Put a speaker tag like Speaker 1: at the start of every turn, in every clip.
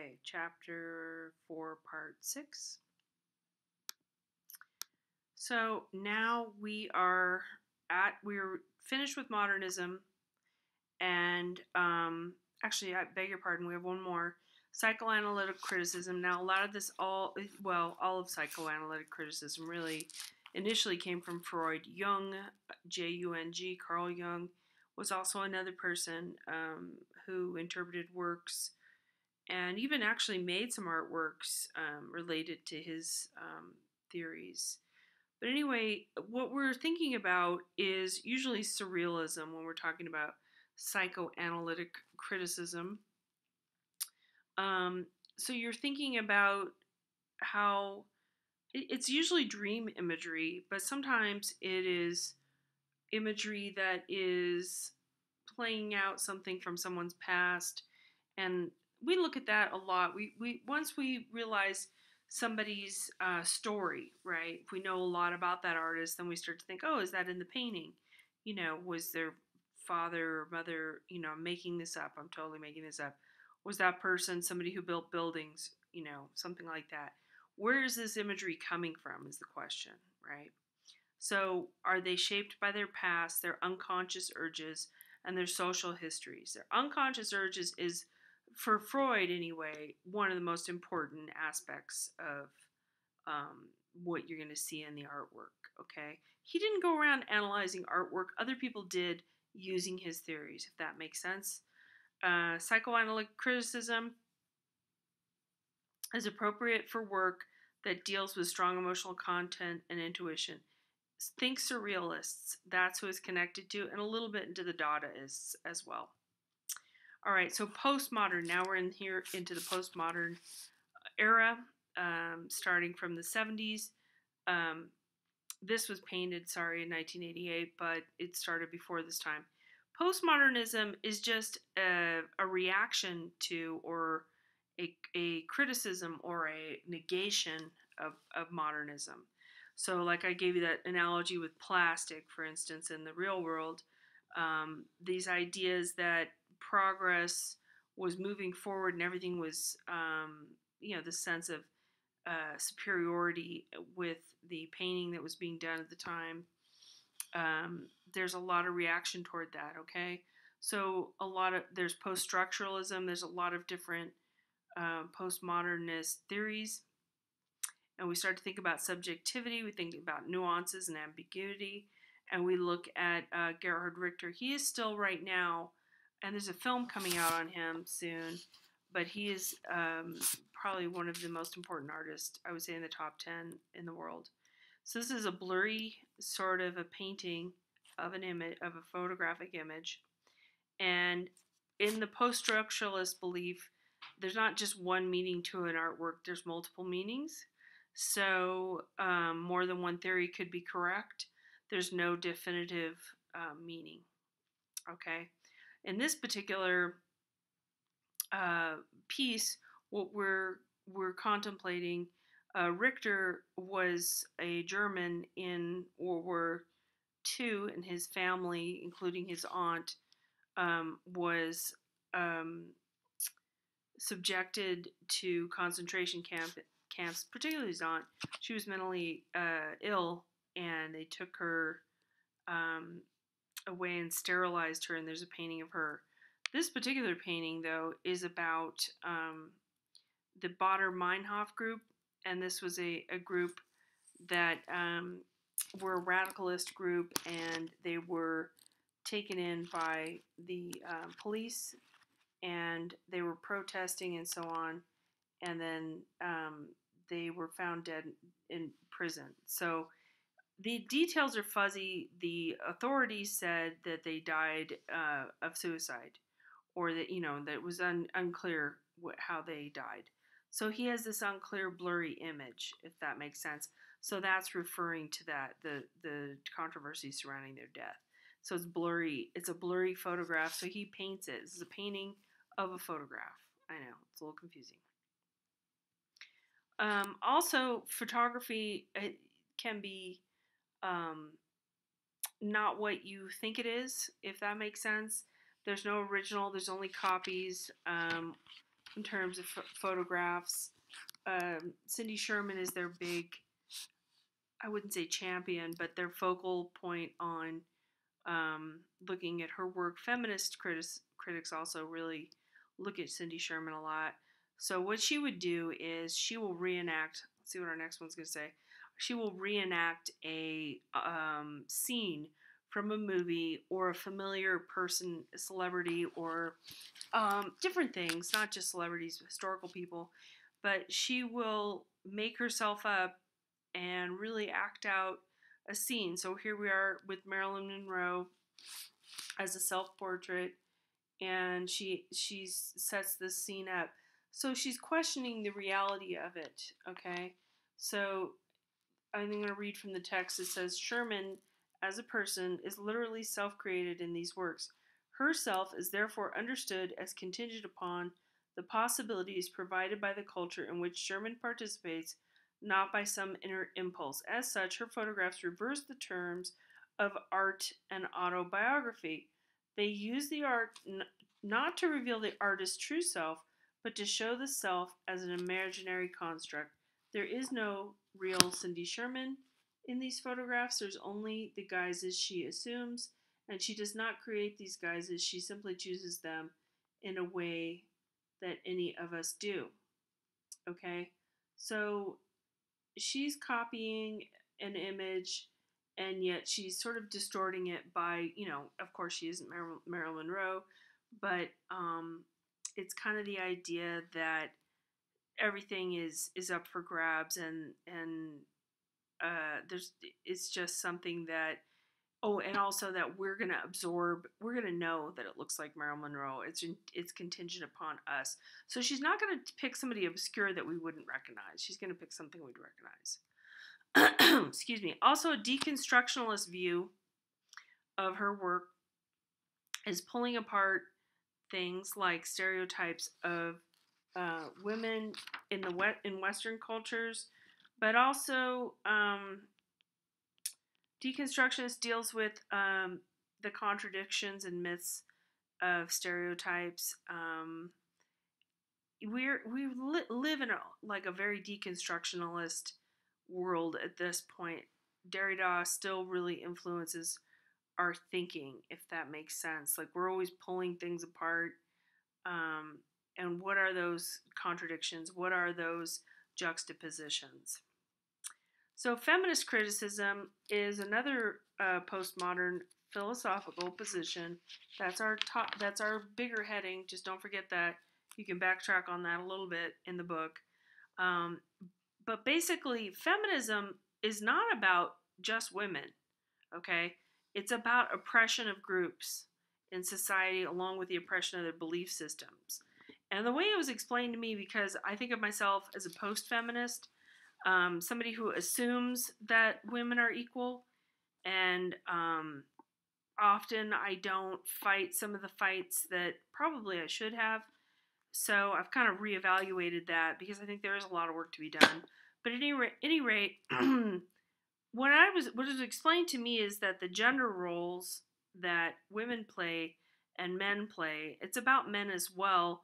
Speaker 1: Okay, chapter 4, part 6. So now we're finished with modernism, and actually, I beg your pardon, we have one more psychoanalytic criticism. Now, a lot of this, all of psychoanalytic criticism really initially came from Freud. Jung, Jung, Carl Jung, was also another person who interpreted works and even actually made some artworks related to his theories. But anyway, what we're thinking about is usually surrealism when we're talking about psychoanalytic criticism. So you're thinking about how it's usually dream imagery, but sometimes it is imagery that is playing out something from someone's past, and we look at that a lot. We once we realize somebody's story, right? If we know a lot about that artist, then we start to think, oh, is that in the painting? Was their father or mother, I'm making this up, I'm totally making this up. Was that person somebody who built buildings? Something like that. Where is this imagery coming from is the question, right? So, are they shaped by their past, their unconscious urges, and their social histories? Their unconscious urges is, for Freud anyway, one of the most important aspects of what you're going to see in the artwork, okay? He didn't go around analyzing artwork, other people did using his theories, if that makes sense. Psychoanalytic criticism is appropriate for work that deals with strong emotional content and intuition. Think surrealists, that's who it's connected to, and a little bit into the Dadaists as well. All right, so postmodern. Now we're into the postmodern era, starting from the 70s. This was painted, in 1988, but it started before this time. Postmodernism is just a reaction to, or a criticism or a negation of modernism. So, like I gave you that analogy with plastic, for instance, in the real world, these ideas that progress was moving forward and everything was, the sense of superiority with the painting that was being done at the time. There's a lot of reaction toward that, okay? So there's post-structuralism, there's a lot of different postmodernist theories. And we start to think about subjectivity, we think about nuances and ambiguity, and we look at Gerhard Richter. He is still right now, and there's a film coming out on him soon, but he is probably one of the most important artists, I would say, in the top 10 in the world. So this is a blurry sort of a painting of an image, of a photographic image. And in the post-structuralist belief, there's not just one meaning to an artwork, there's multiple meanings. So more than one theory could be correct. There's no definitive meaning. Okay. In this particular piece, what we're contemplating, Richter was a German in World War II, and his family, including his aunt, was subjected to concentration camps, particularly his aunt. She was mentally ill, and they took her away and sterilized her, and there's a painting of her. This particular painting, though, is about the Baader-Meinhof group, and this was a group that were a radicalist group, and they were taken in by the police, and they were protesting and so on, and then they were found dead in prison. So the details are fuzzy. The authorities said that they died of suicide, or that that it was unclear how they died. So he has this unclear, blurry image, if that makes sense. So that's referring to that, the controversy surrounding their death. So it's blurry. It's a blurry photograph. So he paints it. This is a painting of a photograph. I know, it's a little confusing. Also, photography can be not what you think it is, if that makes sense. There's no original, there's only copies. in terms of photographs. Cindy Sherman is their big, I wouldn't say champion, but their focal point on looking at her work. Feminist critics also really look at Cindy Sherman a lot. So what she would do is she will reenact. Let's see what our next one's going to say. She will reenact a scene from a movie or a familiar person, a celebrity, or different things, not just celebrities, historical people. But she will make herself up and really act out a scene. So here we are with Marilyn Monroe as a self-portrait, and she sets this scene up. So she's questioning the reality of it. Okay, so I'm going to read from the text. It says Sherman, as a person, is literally self-created in these works. Her self is therefore understood as contingent upon the possibilities provided by the culture in which Sherman participates, not by some inner impulse. As such, her photographs reverse the terms of art and autobiography. They use the art not to reveal the artist's true self, but to show the self as an imaginary construct. There is no real Cindy Sherman in these photographs. There's only the guises she assumes, and she does not create these guises. She simply chooses them in a way that any of us do. Okay? So she's copying an image, and yet she's sort of distorting it by, of course she isn't Marilyn Monroe, but it's kind of the idea that everything is up for grabs, and there's it's just something that, oh, and also that we're gonna know that it looks like Marilyn Monroe. It's contingent upon us. So she's not gonna pick somebody obscure that we wouldn't recognize. She's gonna pick something we'd recognize. Excuse me. Also, a deconstructionalist view of her work is pulling apart things like stereotypes of women in Western cultures, but also deconstructionist deals with the contradictions and myths of stereotypes. We live in a very deconstructionalist world at this point. Derrida still really influences our thinking, if that makes sense. Like, we're always pulling things apart. And what are those contradictions? What are those juxtapositions? So feminist criticism is another postmodern philosophical position. That's our bigger heading. Just don't forget that. You can backtrack on that a little bit in the book. But basically, feminism is not about just women. Okay, it's about oppression of groups in society, along with the oppression of their belief systems. And the way it was explained to me, because I think of myself as a post-feminist, somebody who assumes that women are equal, and often I don't fight some of the fights that probably I should have. So I've kind of reevaluated that, because I think there is a lot of work to be done. But at any rate, what was explained to me is that the gender roles that women play and men play, it's about men as well,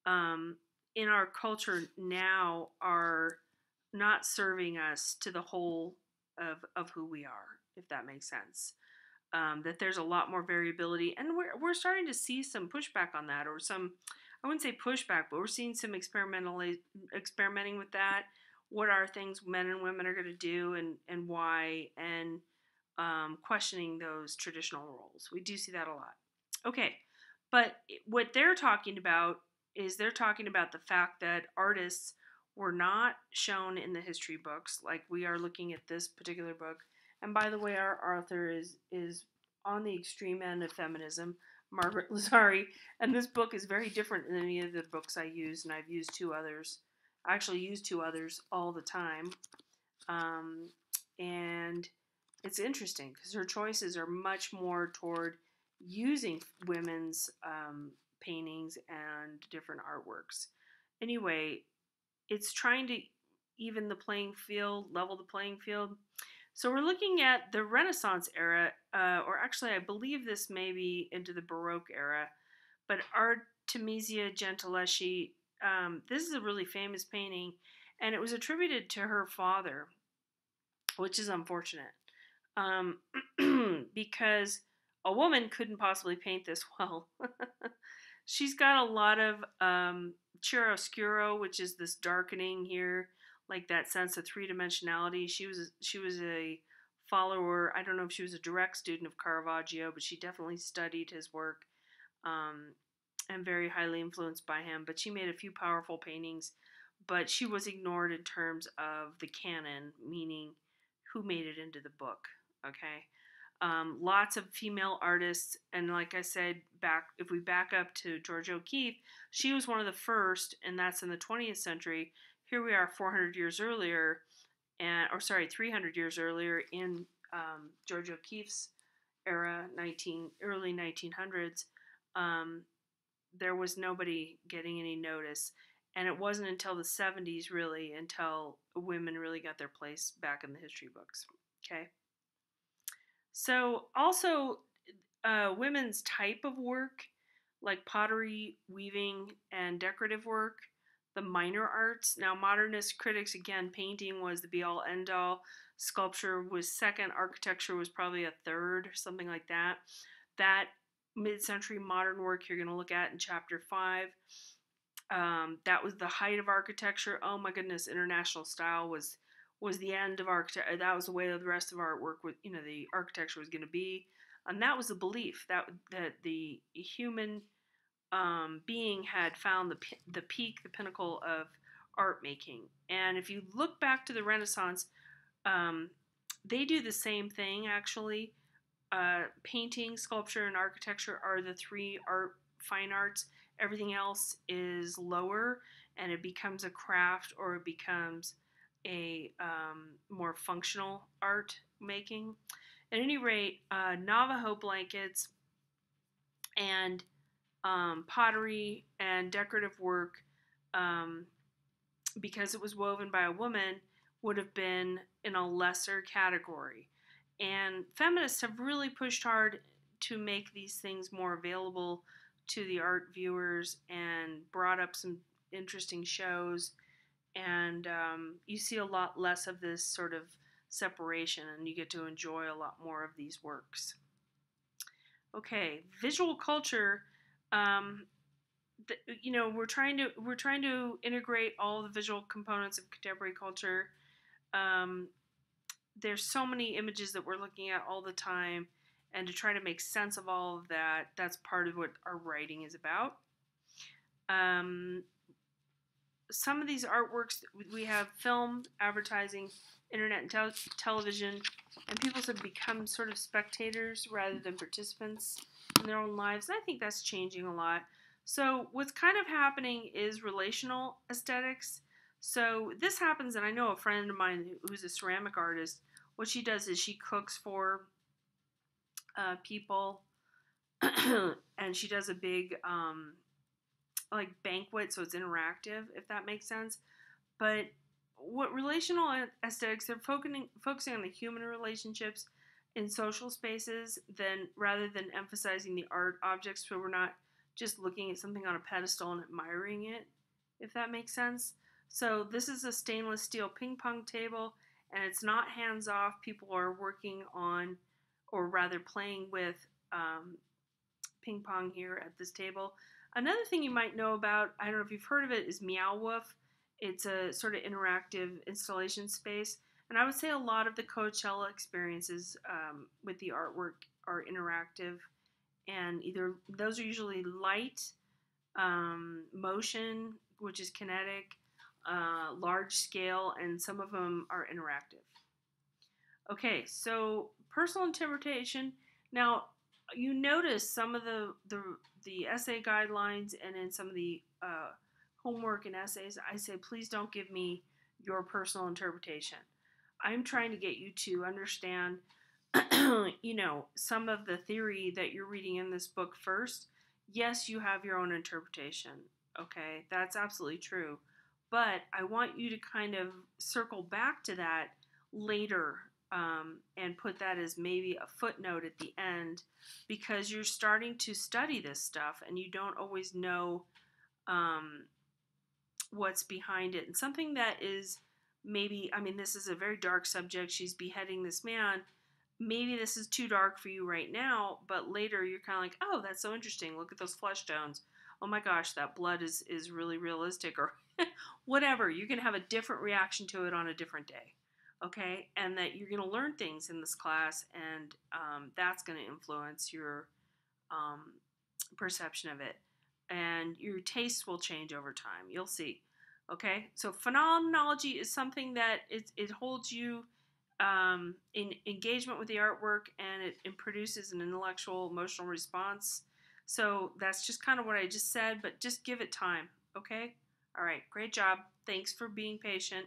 Speaker 1: in our culture now, are not serving us to the whole of who we are, if that makes sense. That there's a lot more variability, and we're starting to see some pushback on that, or some, I wouldn't say pushback, but we're seeing some experimenting with that. What are things men and women are going to do, and why, and questioning those traditional roles. We do see that a lot. Okay, but what they're talking about is they're talking about the fact that artists were not shown in the history books like we are looking at this particular book. And by the way, our author is on the extreme end of feminism, Margaret Lazari, and this book is very different than any of the books I use, and I've used two others. I actually use two others all the time, and it's interesting because her choices are much more toward using women's paintings and different artworks. Anyway, it's trying to even the playing field, level the playing field. So we're looking at the Renaissance era, or actually I believe this may be into the Baroque era, but Artemisia Gentileschi this is a really famous painting, and it was attributed to her father, which is unfortunate, um, because a woman couldn't possibly paint this well. She's got a lot of chiaroscuro, which is this darkening here, like that sense of three dimensionality. She was a follower. I don't know if she was a direct student of Caravaggio, but she definitely studied his work, um, and very highly influenced by him. But she made a few powerful paintings, but she was ignored in terms of the canon, meaning who made it into the book. Okay. Lots of female artists, and like I said, if we back up to Georgia O'Keeffe, she was one of the first, and that's in the 20th century. Here we are 400 years earlier, 300 years earlier in Georgia O'Keeffe's era, early 1900s. Um, there was nobody getting any notice, and it wasn't until the 70s, really, until women really got their place back in the history books. Okay. So, also, women's type of work, like pottery, weaving, and decorative work, the minor arts. Now, modernist critics, again, painting was the be all end all, sculpture was second, architecture was probably a third, something like that. That mid century modern work you're going to look at in chapter 5. That was the height of architecture. Oh my goodness, international style was the end of architecture. That was the way the rest of artwork was, the architecture was going to be, and that was the belief that the human being had found the peak, the pinnacle of art making. And if you look back to the Renaissance, they do the same thing actually. Painting, sculpture, and architecture are the three fine arts. Everything else is lower, and it becomes a craft, or it becomes a more functional art making. At any rate, Navajo blankets and pottery and decorative work, um, because it was woven by a woman, would have been in a lesser category. And feminists have really pushed hard to make these things more available to the art viewers and brought up some interesting shows. And you see a lot less of this sort of separation, and you get to enjoy a lot more of these works. Okay, visual culture. Um, we're trying to integrate all the visual components of contemporary culture. Um, there's so many images that we're looking at all the time, and to try to make sense of all of that, that's part of what our writing is about. Um, some of these artworks, we have film, advertising, internet, and television, and people have become sort of spectators rather than participants in their own lives. And I think that's changing a lot. So what's kind of happening is relational aesthetics. So this happens, and I know a friend of mine who's a ceramic artist. What she does is she cooks for people, and she does a big like banquet, so it's interactive, if that makes sense. But what relational aesthetics, they're focusing on the human relationships in social spaces, rather than emphasizing the art objects. So we're not just looking at something on a pedestal and admiring it, if that makes sense. So this is a stainless steel ping pong table, and it's not hands off. People are working on, or rather playing with, ping pong here at this table. Another thing you might know about, I don't know if you've heard of it, is Meow Wolf. It's a sort of interactive installation space. And I would say a lot of the Coachella experiences with the artwork are interactive. And either those are usually light, motion, which is kinetic, large scale, and some of them are interactive. Okay, so personal interpretation. Now, you notice some of the essay guidelines, and in some of the homework and essays, I say, please don't give me your personal interpretation. I'm trying to get you to understand, some of the theory that you're reading in this book first. Yes, you have your own interpretation. Okay, that's absolutely true. But I want you to kind of circle back to that later, and put that as maybe a footnote at the end, because you're starting to study this stuff and you don't always know, um, what's behind it. And something that is maybe, I mean, this is a very dark subject. She's beheading this man. Maybe this is too dark for you right now, but later you're kind of like, oh, that's so interesting. Look at those flesh tones. Oh my gosh, that blood is really realistic, or whatever. You can have a different reaction to it on a different day. Okay, and that you're going to learn things in this class, and that's going to influence your um, perception of it, and your tastes will change over time. You'll see. Okay, so phenomenology is something that it holds you in engagement with the artwork, and it produces an intellectual, emotional response. So that's just kind of what I just said, but just give it time. Okay. All right. Great job. Thanks for being patient.